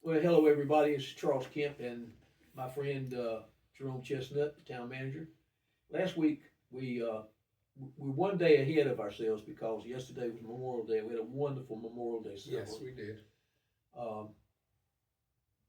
Well, hello everybody. It's Charles Kemp and my friend Jerome Chestnut, the town manager. Last week we one day ahead of ourselves because yesterday was Memorial Day. We had a wonderful Memorial Day Yes, ceremony. we did. Um,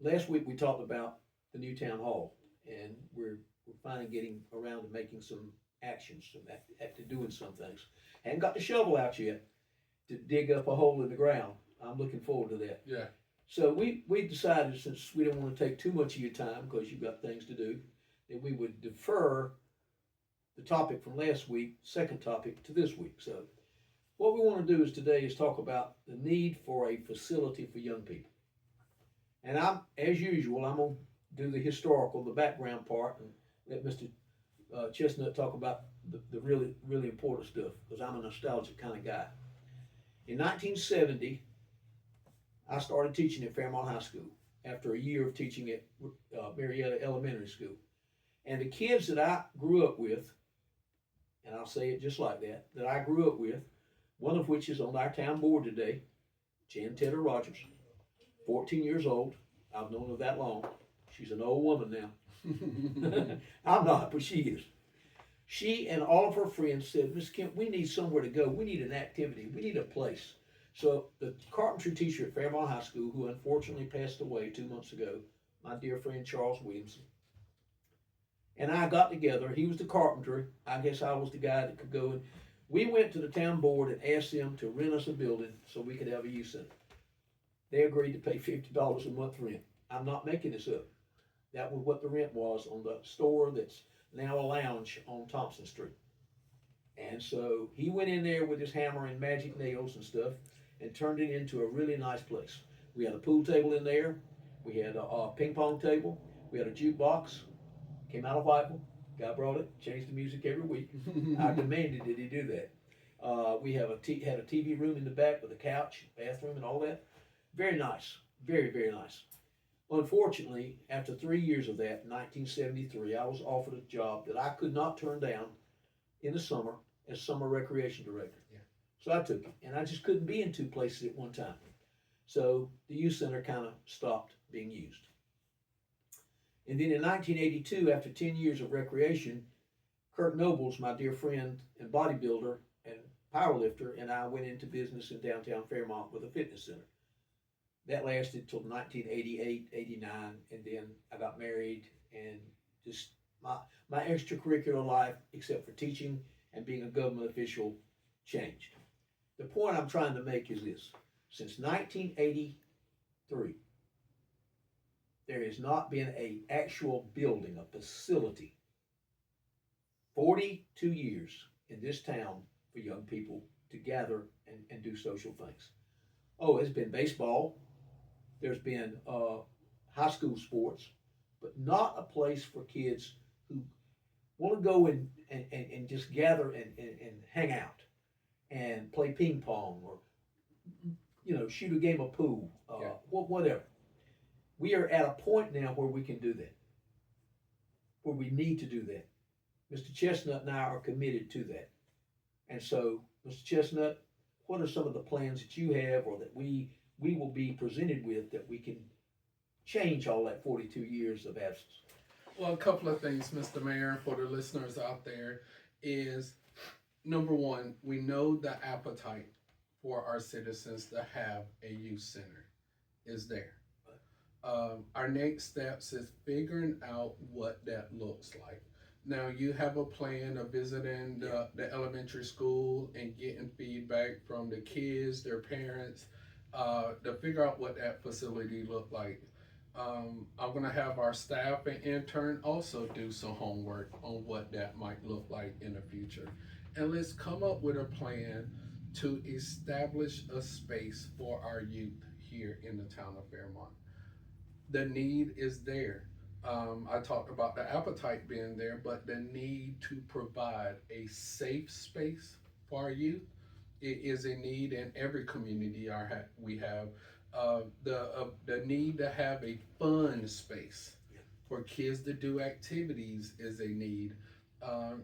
Last week we talked about the new town hall, and we're finally getting around to making some actions, to doing some things. Haven't got the shovel out yet to dig up a hole in the ground. I'm looking forward to that. Yeah. So we decided, since we don't want to take too much of your time because you've got things to do, that we would defer the topic from last week, second topic, to this week. So what we want to do is today is talk about the need for a facility for young people. And as usual, I'm gonna do the historical, the background part, and let Mr. Chestnut talk about the really important stuff because I'm a nostalgic kind of guy. In 1970, I started teaching at Fairmont High School after a year of teaching at Marietta Elementary School. And the kids that I grew up with, and I'll say it just like that I grew up with, one of which is on our town board today, Jan Tedder Rogers, 14 years old. I've known her that long. She's an old woman now. I'm not, but she is. She and all of her friends said, Miss Kemp, we need somewhere to go. We need an activity. We need a place. So the carpentry teacher at Fairmont High School, who unfortunately passed away 2 months ago, my dear friend Charles Williamson, and I got together. He was the carpenter. I guess I was the guy that could go. And we went to the town board and asked them to rent us a building so we could have a youth center. They agreed to pay $50 a month rent. I'm not making this up. That was what the rent was on the store that's now a lounge on Thompson Street. And so he went in there with his hammer and magic nails and stuff and turned it into a really nice place. We had a pool table in there. We had a ping pong table. We had a jukebox. Came out of Whiteville. Guy brought it. Changed the music every week. I demanded that he do that. We had a TV room in the back with a couch, bathroom, and all that. Very nice. Very nice. Unfortunately, after 3 years of that, in 1973, I was offered a job that I could not turn down in the summer as summer recreation director. Yeah. So I took it, and I just couldn't be in two places at one time. So the youth center kind of stopped being used. And then in 1982, after 10 years of recreation, Kirk Nobles, my dear friend and bodybuilder and powerlifter, and I went into business in downtown Fairmont with a fitness center. That lasted till 1988, 89, and then I got married, and just my my extracurricular life, except for teaching and being a government official, changed. The point I'm trying to make is this: since 1983, there has not been a actual building, a facility, 42 years in this town for young people to gather and do social things. Oh, it's been baseball. There's been high school sports, but not a place for kids who want to go and just gather and hang out and play ping pong or shoot a game of pool, Yeah. whatever. We are at a point now where we can do that, where we need to do that. Mr. Chestnut and I are committed to that. And so, Mr. Chestnut, what are some of the plans that you have or that we will be presented with that we can change all that 42 years of absence? Well, a couple of things, Mr. Mayor, for the listeners out there is number one, we know the appetite for our citizens to have a youth center is there. Our next steps is figuring out what that looks like. Now you have a plan of visiting the elementary school and getting feedback from the kids, their parents, to figure out what that facility look like. I'm gonna have our staff and intern also do some homework on what that might look like in the future. And let's come up with a plan to establish a space for our youth here in the town of Fairmont. The need is there. I talked about the appetite being there, but the need to provide a safe space for our youth, it is a need in every community we have. The need to have a fun space for kids to do activities is a need.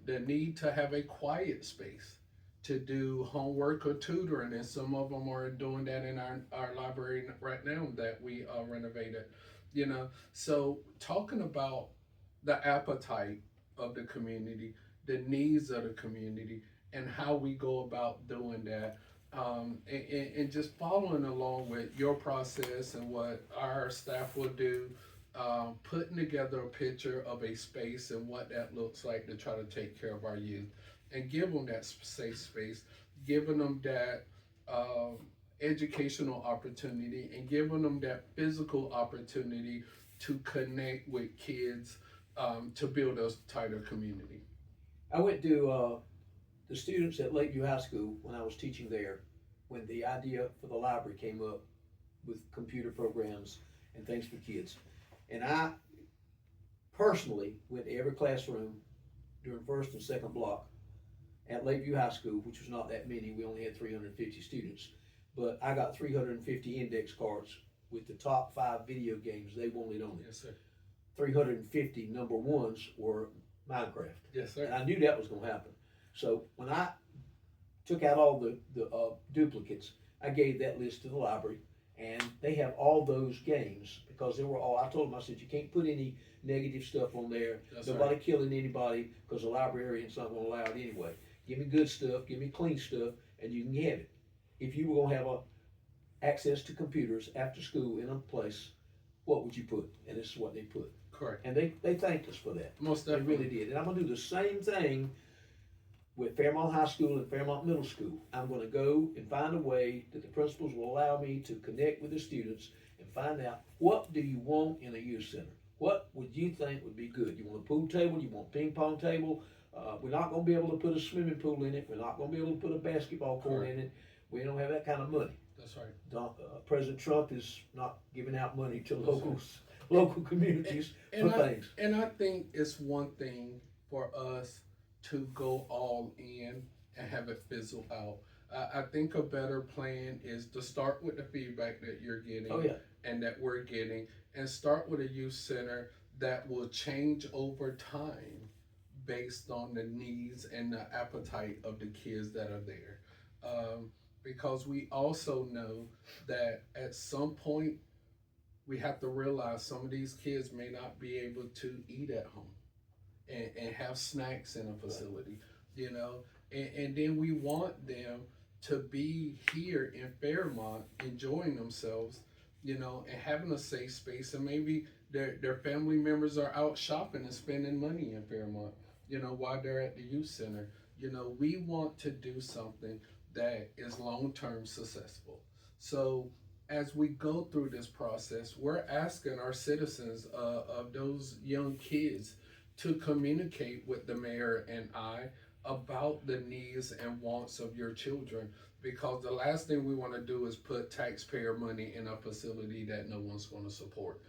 The need to have a quiet space to do homework or tutoring, and some of them are doing that in our library right now that we renovated. So talking about the appetite of the community, the needs of the community, and how we go about doing that. And just following along with your process and what our staff will do, putting together a picture of a space and what that looks like to try to take care of our youth and give them that safe space, giving them that educational opportunity and giving them that physical opportunity to connect with kids, to build a tighter community. I went to the students at Lakeview High School when I was teaching there, when the idea for the library came up with computer programs and things for kids. And I personally went to every classroom during first and second block at Lakeview High School, which was not that many. We only had 350 students, but I got 350 index cards with the top 5 video games they wanted on it. Yes, sir. 350 number ones were Minecraft. Yes, sir. And I knew that was going to happen. So when I took out all the duplicates, I gave that list to the library, and they have all those games because they were all. I told them, I said, you can't put any negative stuff on there. That's Nobody right. killing anybody because the librarian's not going to allow it anyway. Give me good stuff, give me clean stuff, and you can have it. If you were going to have access to computers after school in a place, what would you put? And this is what they put. Correct. And they thanked us for that. Most They definitely. really did. And I'm going to do the same thing with Fairmont High School and Fairmont Middle School. I'm going to go and find a way that the principals will allow me to connect with the students and find out, what do you want in a youth center? What would you think would be good? You want a pool table? You want a ping pong table? We're not going to be able to put a swimming pool in it. We're not going to be able to put a basketball court Correct. in it. We don't have that kind of money. That's right. President Trump is not giving out money to That's local communities for things. And I think it's one thing for us to go all in and have it fizzle out. I think a better plan is to start with the feedback that you're getting, Oh yeah. and that we're getting, and start with a youth center that will change over time based on the needs and the appetite of the kids that are there. Because we also know that at some point we have to realize some of these kids may not be able to eat at home and have snacks in a facility, and then we want them to be here in Fairmont enjoying themselves, and having a safe space, and maybe their family members are out shopping and spending money in Fairmont, while they're at the youth center. We want to do something that is long-term successful. So as we go through this process, we're asking our citizens, of those young kids, to communicate with the mayor and I about the needs and wants of your children, because the last thing we want to do is put taxpayer money in a facility that no one's going to support.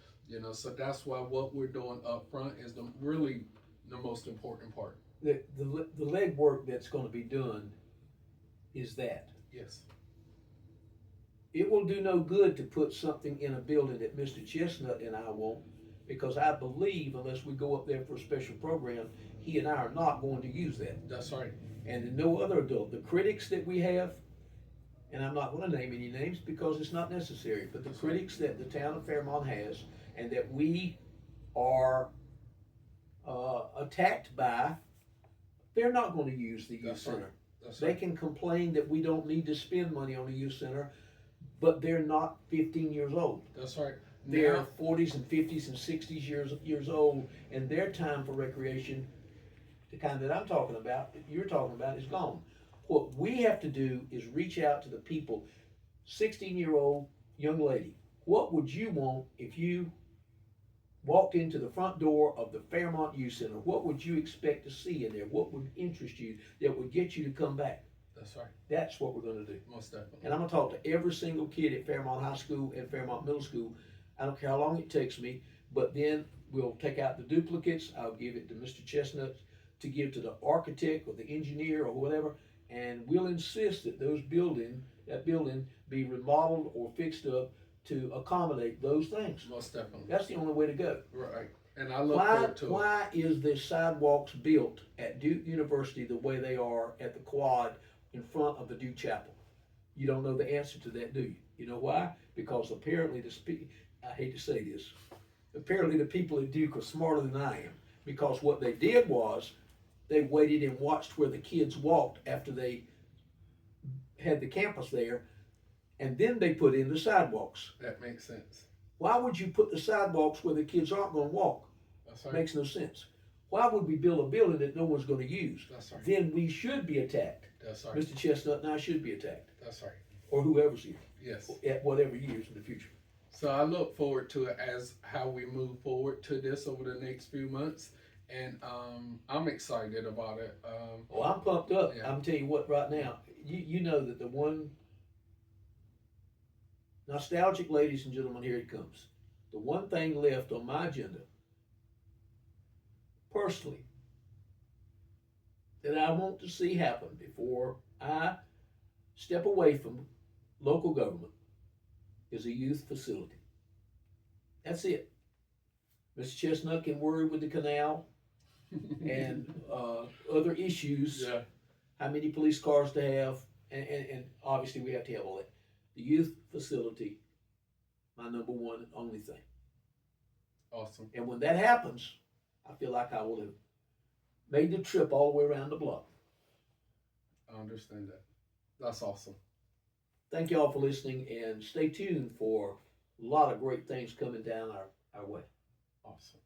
So that's why what we're doing up front is really the most important part. The legwork that's going to be done is that. Yes. It will do no good to put something in a building that Mr. Chestnut and I won't, because I believe unless we go up there for a special program, he and I are not going to use that. That's right. And no other adult. The critics that we have, and I'm not going to name any names because it's not necessary, but the critics that the town of Fairmont has and that we are attacked by, they're not going to use the youth That's right. center. That's They right. can complain that we don't need to spend money on a youth center, but they're not 15 years old. That's right. They're Now, 40s and 50s and 60s years old, and their time for recreation, the kind that I'm talking about, that you're talking about, is gone. What we have to do is reach out to the people. 16-year-old young lady, what would you want if you walked into the front door of the Fairmont Youth Center? What would you expect to see in there? What would interest you that would get you to come back? that's right. That's what we're going to do. Most definitely. And I'm going to talk to every single kid at Fairmont High School and Fairmont Middle School. I don't care how long it takes me, but then we'll take out the duplicates. I'll give it to Mr. Chestnut to give to the architect or the engineer or whatever, and we'll insist that that building be remodeled or fixed up to accommodate those things. Most definitely. That's the only way to go. Right. And I look Why, forward to it. why is the sidewalks built at Duke University the way they are, at the Quad, in front of the Duke Chapel? You don't know the answer to that, do you? You know why? Because apparently I hate to say this, apparently the people at Duke are smarter than I am. Because what they did was they waited and watched where the kids walked after they had the campus there, and then they put in the sidewalks. That makes sense. Why would you put the sidewalks where the kids aren't going to walk? That's right. Makes no sense. Why would we build a building that no one's going to use? That's right. Then we should be attacked. That's right. Mr. Chestnut and I should be attacked. That's right. Or whoever's here. Yes. At whatever years in the future. So I look forward to it as how we move forward to this over the next few months. And I'm excited about it. Oh, I'm pumped up. Yeah. I'm telling you what, right now, you know that the one nostalgic, ladies and gentlemen, here it comes. The one thing left on my agenda, personally, that I want to see happen before I step away from local government is a youth facility. That's it. Mr. Chestnut can worry with the canal and other issues, Yeah. how many police cars to have, and obviously we have to have all that. The youth facility, my number one and only thing. Awesome. And when that happens, I feel like I will have made the trip all the way around the block. I understand that. That's awesome. Thank you all for listening, and stay tuned for a lot of great things coming down our way. Awesome.